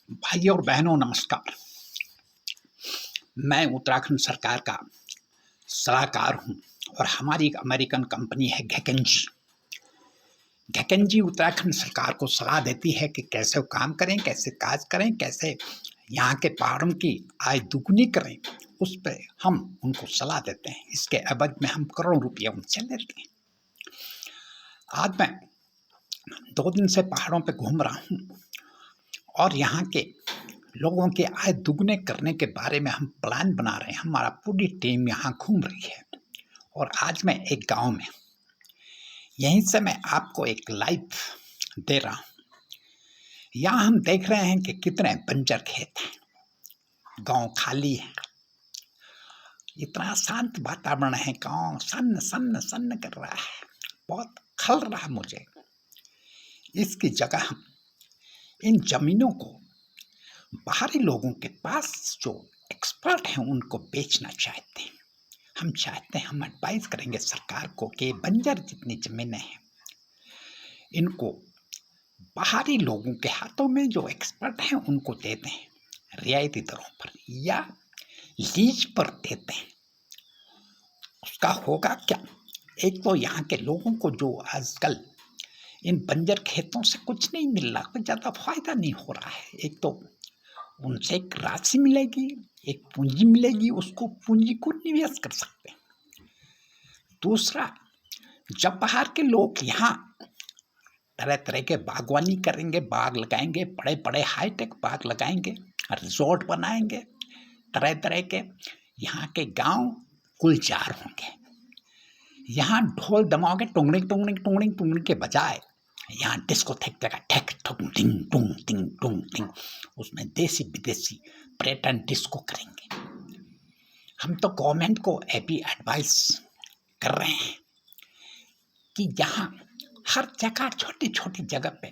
भाइयों और बहनों नमस्कार। मैं उत्तराखंड सरकार का सलाहकार हूँ और हमारी एक अमेरिकन कंपनी है घेकेंजी। घेकेंजी उत्तराखंड सरकार को सलाह देती है कि कैसे वो काम करें, कैसे काज करें, कैसे यहाँ के पहाड़ों की आय दुगुनी करें। उस पर हम उनको सलाह देते हैं। इसके एवज में हम करोड़ों रुपये उनसे लेते हैं। आज मैं 2 दिन से पहाड़ों पे घूम रहा हूँ और यहाँ के लोगों की आय दुगने करने के बारे में हम प्लान बना रहे हैं। हमारा पूरी टीम यहाँ घूम रही है और आज मैं एक गांव में, यहीं से मैं आपको एक लाइव दे रहा हूँ। यहाँ हम देख रहे हैं कि कितने बंजर खेत हैं, गांव खाली है, इतना शांत वातावरण है, गांव सन्न सन्न सन्न कर रहा है, बहुत खल रहा मुझे। इसकी जगह हम इन जमीनों को बाहरी लोगों के पास जो एक्सपर्ट हैं उनको बेचना चाहते हैं। हम चाहते हैं, हम एडवाइस करेंगे सरकार को कि बंजर जितनी जमीनें हैं इनको बाहरी लोगों के हाथों में जो एक्सपर्ट हैं उनको दे दें रियायती दरों पर या लीज पर देते हैं। उसका होगा क्या? एक तो यहाँ के लोगों को जो आजकल इन बंजर खेतों से कुछ नहीं मिल रहा, कुछ ज़्यादा फायदा नहीं हो रहा है। एक तो उनसे एक राशि मिलेगी, एक पूंजी मिलेगी, उसको पूंजी को निवेश कर सकते हैं। दूसरा, जब बाहर के लोग यहाँ तरह तरह के बागवानी करेंगे, बाग लगाएंगे, बड़े बड़े हाईटेक बाग लगाएंगे, रिजॉर्ट बनाएंगे, तरह तरह के यहाँ के गांव गुलजार होंगे। यहाँ ढोल दमाओगे टुंगड़िंग टुंगड़िंग टुंगड़िंग टुंगड़िंग के बजाय यहाँ डिस्को थेक जगह ठेक ठुक टिंग टुंग टिंग टुंग टिंग, उसमें देसी विदेशी पर्यटन डिस्को करेंगे। हम तो गवर्नमेंट को भी एडवाइस कर रहे हैं कि यहाँ हर जगह छोटी छोटी जगह पे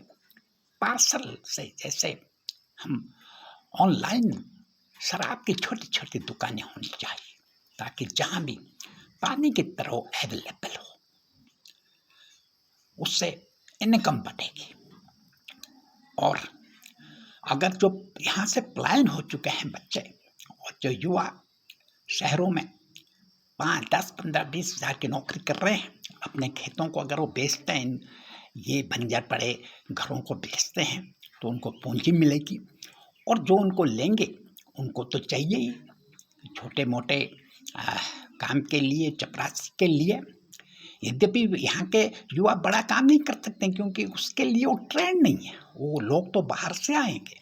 पार्सल से, जैसे हम ऑनलाइन शराब की छोटी छोटी दुकानें होनी चाहिए ताकि जहाँ भी पानी की तरह अवेलेबल हो, उससे इनकम बढ़ेगी। और अगर जो यहाँ से पलायन हो चुके हैं बच्चे और जो युवा शहरों में 5, 10, 15, 20 हज़ार की नौकरी कर रहे हैं, अपने खेतों को अगर वो बेचते हैं, ये बंजर पड़े घरों को बेचते हैं तो उनको पूंजी मिलेगी। और जो उनको लेंगे उनको तो चाहिए ही छोटे मोटे काम के लिए, चपरासी के लिए। यद्यपि यहाँ के युवा बड़ा काम नहीं कर सकते क्योंकि उसके लिए वो ट्रेंड नहीं है, वो लोग तो बाहर से आएंगे।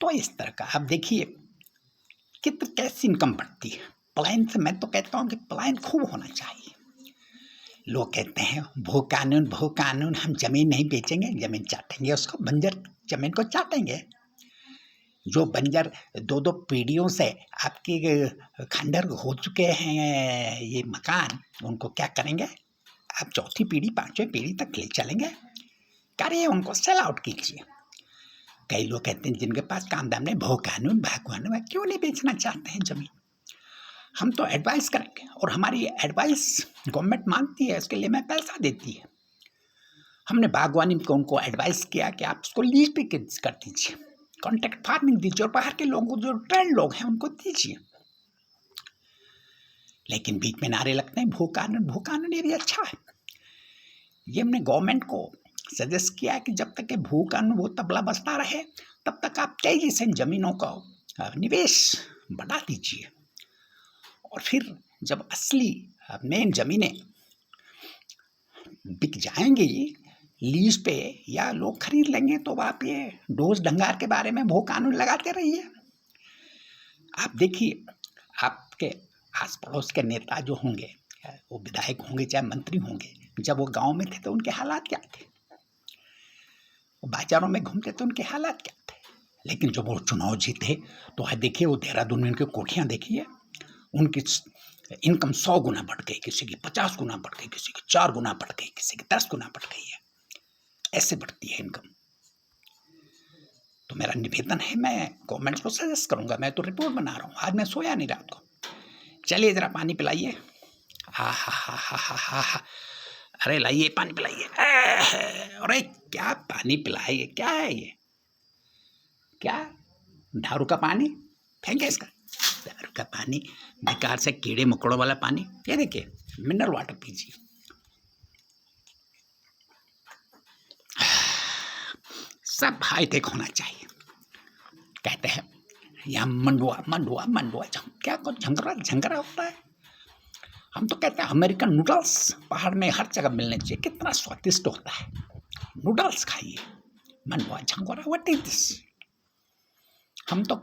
तो इस तरह का आप देखिए कितनी कैसी इनकम बढ़ती है पलायन से। मैं तो कहता हूँ कि पलायन खूब होना चाहिए। लोग कहते हैं भू कानून, हम जमीन नहीं बेचेंगे, जमीन चाटेंगे, उसको बंजर जमीन को चाटेंगे। जो बंजर 2-2 पीढ़ियों से आपके खंडर हो चुके हैं ये मकान, उनको क्या करेंगे? आप चौथी पीढ़ी 5वीं पीढ़ी तक ले चलेंगे? करिए, उनको सेल आउट कीजिए। कई लोग कहते हैं जिनके पास काम दाम नहीं, भू कानून क्यों नहीं बेचना चाहते हैं जमीन? हम तो एडवाइस करेंगे और हमारी एडवाइस गवर्नमेंट मानती है, इसके लिए मैं पैसा देती है। हमने बागवानी को उनको एडवाइस किया कि आप इसको लीज पे कर दीजिए, कॉन्ट्रैक्ट फार्मिंग दीजिए और बाहर के लोगों जो ट्रेंड लोग हैं उनको दीजिए। लेकिन बीच में नारे लगते हैं भू कानून ये भी अच्छा है। ये हमने गवर्नमेंट को सजेस्ट किया है कि जब तक ये भू कानून वो तबला बजता रहे तब तक आप तेजी से जमीनों का निवेश बढ़ा दीजिए। और फिर जब असली मेन जमीनें बिक जाएंगी लीज पे या लोग खरीद लेंगे तो आप ये डोज डंगार के बारे में भू कानून लगाते रहिए। आप देखिए आपके आस पड़ोस के नेता जो होंगे, वो विधायक होंगे चाहे मंत्री होंगे, जब वो गांव में थे तो उनके हालात क्या थे? वो बाजारों में घूमते तो उनके हालात क्या थे? लेकिन जब वो चुनाव जीते तो है देखिए, वो देहरादून में उनकी कोठियाँ देखिए, उनकी इनकम 100 गुना बढ़ गई, किसी की 50 गुना बढ़ गई, किसी की 4 गुना बढ़ गई, किसी की 10 गुना बढ़ गई है। ऐसे बढ़ती है इनकम। तो मेरा निवेदन है, मैं गवर्नमेंट को सजेस्ट करूंगा। मैं तो रिपोर्ट बना रहा हूँ, आज मैं सोया नहीं रात को। चलिए जरा पानी पिलाइए। हा। अरे लाइए पानी पिलाइए। अरे क्या पानी पिलाइए, क्या है ये? क्या दारू का पानी फेंके इसका, दारू का पानी बेकार से कीड़े मकोड़ों वाला पानी। ये देखिए मिनरल वाटर पीजिए। सब हाईटेक होना चाहिए। कहते हैं यहाँ मंडुआ मंडुआ मंडुआ क्या कुछ झंगरा झंगरा होता है। हम तो कहते हैं अमेरिकन नूडल्स पहाड़ में हर जगह मिलने चाहिए, कितना स्वादिष्ट होता है। नूडल्स खाइए, मंडुआ झंगोरा, व्हाट इज दिस। हम तो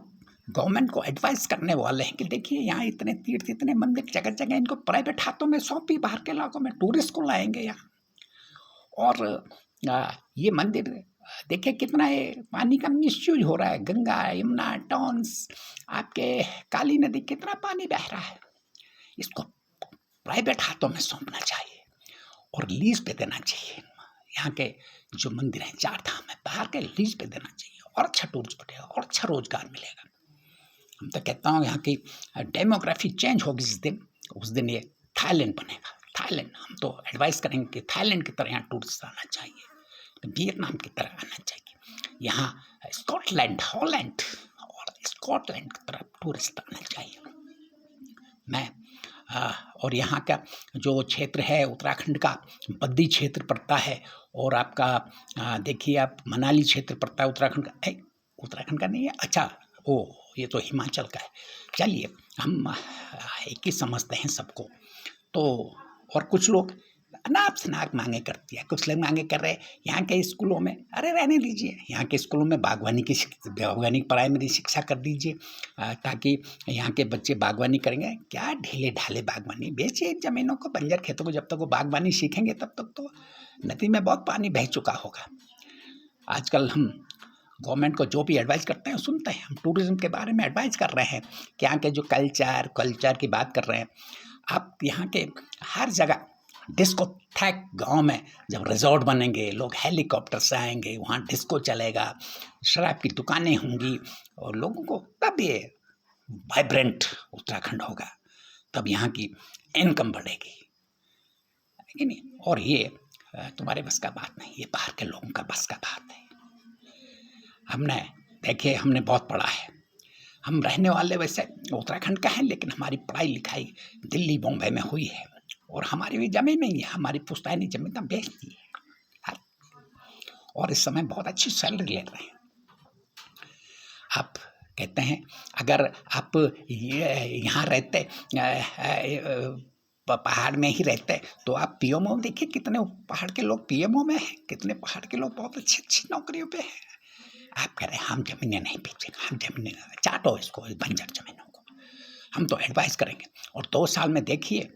गवर्नमेंट को एडवाइस करने वाले हैं कि देखिए यहाँ इतने तीर्थ इतने मंदिर जगह जगह, इनको प्राइवेट हाथों में सौंपी, बाहर के इलाकों में टूरिस्ट को लाएंगे यहाँ। और ये मंदिर देखिए कितना है, पानी का मिसयूज हो रहा है। गंगा यमुना टॉन्स आपके काली नदी कितना पानी बह रहा है। इसको प्राइवेट हाथों में सौंपना चाहिए और लीज पे देना चाहिए। यहाँ के जो मंदिर हैं, 4 धाम है, बाहर के लीज पे देना चाहिए और अच्छा टूरिस्ट बढ़ेगा और अच्छा रोजगार मिलेगा। हम तो कहता हूँ यहाँ की डेमोग्राफी चेंज होगी जिस दिन, उस दिन ये थाईलैंड बनेगा। थाईलैंड हम तो एडवाइस करेंगे कि थाईलैंड की तरह यहाँ टूरिस्ट आना चाहिए, वियतनाम की तरह आना चाहिए, यहाँ स्कॉटलैंड हॉलैंड और स्कॉटलैंड की तरह टूरिस्ट आना चाहिए। मैं और यहाँ का जो क्षेत्र है उत्तराखंड का बद्दी क्षेत्र पड़ता है, और आपका देखिए आप मनाली क्षेत्र पड़ता है उत्तराखंड का। उत्तराखंड का नहीं है, अच्छा ओ ये तो हिमाचल का है। चलिए हम एक ही समझते हैं सबको। तो और कुछ लोग अनाप शनाप मांगे करती है, कुछ लोग मांगे कर रहे हैं यहाँ के स्कूलों में। अरे रहने दीजिए, यहाँ के स्कूलों में बागवानी की प्राइमरी शिक्षा कर दीजिए, ताकि यहाँ के बच्चे बागवानी करेंगे। क्या ढीले ढाले बागवानी, बेचिए जमीनों को, बंजर खेतों को। जब तक वो बागवानी सीखेंगे तब तक तो नदी में बहुत पानी बह चुका होगा। आजकल हम गवर्नमेंट को जो भी एडवाइस करते हैं सुनते हैं। हम टूरिज्म के बारे में एडवाइस कर रहे हैं कि यहाँ के जो कल्चर की बात कर रहे हैं। आप यहाँ के हर जगह डिस्कोथेक, गांव में जब रिजॉर्ट बनेंगे, लोग हेलीकॉप्टर से आएंगे, वहाँ डिस्को चलेगा, शराब की दुकानें होंगी, और लोगों को तब ये वाइब्रेंट उत्तराखंड होगा, तब यहाँ की इनकम बढ़ेगी, है कि नहीं। और ये तुम्हारे बस का बात नहीं, ये बाहर के लोगों का बस का बात है। हमने देखिए, हमने बहुत पढ़ा है, हम रहने वाले वैसे उत्तराखंड का हैं, लेकिन हमारी पढ़ाई लिखाई दिल्ली बॉम्बे में हुई है, और हमारी भी जमीन नहीं है, हमारी पुश्तैनी जमीन हम बेच दी है, और इस समय बहुत अच्छी सैलरी ले रहे हैं। आप कहते हैं अगर आप यहाँ रहते, पहाड़ में ही रहते, तो आप पीएमओ देखिए, कितने पहाड़ के लोग पीएमओ में हैं, कितने पहाड़ के लोग बहुत अच्छी अच्छी नौकरियों पे हैं। आप कह रहे हैं हम जमीनें नहीं बेचेंगे, हम जमीनें चाटो इसको, बंजर जमीनों को। हम तो एडवाइस करेंगे, और 2 साल में देखिए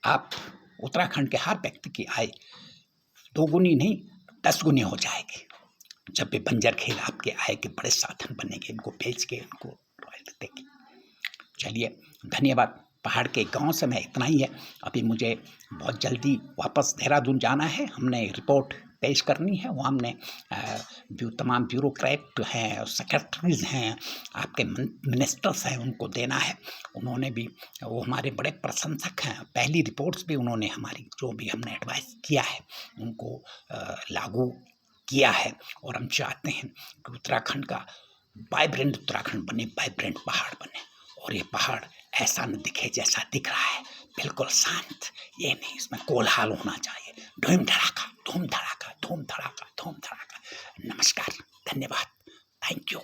आप उत्तराखंड के हर व्यक्ति की आय 2 गुनी नहीं 10 गुनी हो जाएगी, जब भी बंजर खेल आपके आय के बड़े साधन बनेंगे, इनको बेच के इनको रॉयल्टी देंगे। चलिए धन्यवाद। पहाड़ के गांव से मैं इतना ही है। अभी मुझे बहुत जल्दी वापस देहरादून जाना है, हमने रिपोर्ट पेश करनी है। वो हमने तमाम ब्यूरोक्रेट हैं, सेक्रेटरीज हैं, आपके मिनिस्टर्स हैं, उनको देना है। उन्होंने भी, वो हमारे बड़े प्रशंसक हैं, पहली रिपोर्ट्स भी उन्होंने हमारी जो भी हमने एडवाइस किया है उनको लागू किया है। और हम चाहते हैं कि उत्तराखंड का वाइब्रेंट उत्तराखंड बने, वाइब्रेंट पहाड़ बने, और ये पहाड़ ऐसा न दिखे जैसा दिख रहा है, बिल्कुल शांत। ये नहीं, इसमें कोलाहल होना चाहिए, धूम धड़ाका धूम धड़ाका धूम धड़ाका धूम धड़ाका। नमस्कार, धन्यवाद, थैंक यू।